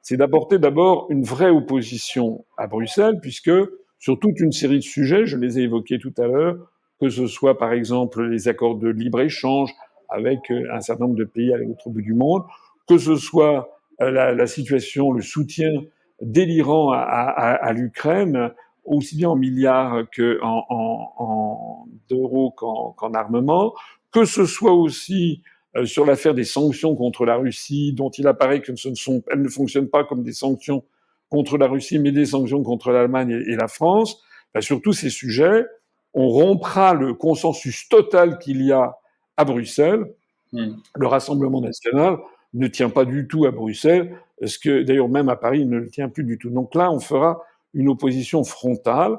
c'est d'apporter d'abord une vraie opposition à Bruxelles, puisque sur toute une série de sujets, je les ai évoqués tout à l'heure, que ce soit par exemple les accords de libre-échange avec un certain nombre de pays à l'autre bout du monde, que ce soit la situation, le soutien délirant à l'Ukraine, aussi bien en milliards qu'en d'euros qu'en armement, que ce soit aussi sur l'affaire des sanctions contre la Russie, dont il apparaît que elles ne fonctionnent pas comme des sanctions contre la Russie, mais des sanctions contre l'Allemagne et la France. Ben, sur tous ces sujets, on rompra le consensus total qu'il y a à Bruxelles. Hmm. Le Rassemblement national ne tient pas du tout à Bruxelles, parce que d'ailleurs même à Paris, il ne le tient plus du tout. Donc là, on fera une opposition frontale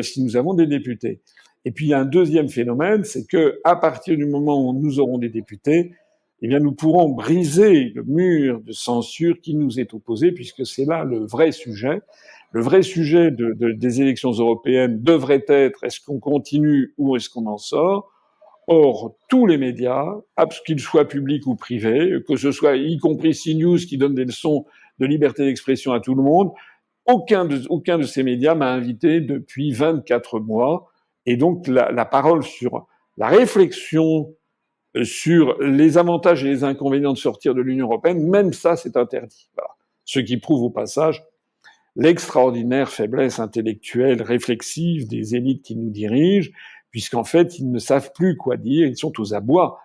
si nous avons des députés. Et puis il y a un deuxième phénomène, c'est que à partir du moment où nous aurons des députés, eh bien nous pourrons briser le mur de censure qui nous est opposé, puisque c'est là le vrai sujet. Le vrai sujet des élections européennes devrait être est-ce qu'on continue ou est-ce qu'on en sort? Or, tous les médias, qu'ils soient publics ou privés, que ce soit y compris CNews qui donne des leçons de liberté d'expression à tout le monde, aucun de ces médias m'a invité depuis 24 mois. Et donc, la parole sur la réflexion sur les avantages et les inconvénients de sortir de l'Union européenne, même ça, c'est interdit. Voilà. Ce qui prouve au passage l'extraordinaire faiblesse intellectuelle, réflexive des élites qui nous dirigent, puisqu'en fait, ils ne savent plus quoi dire, ils sont aux abois.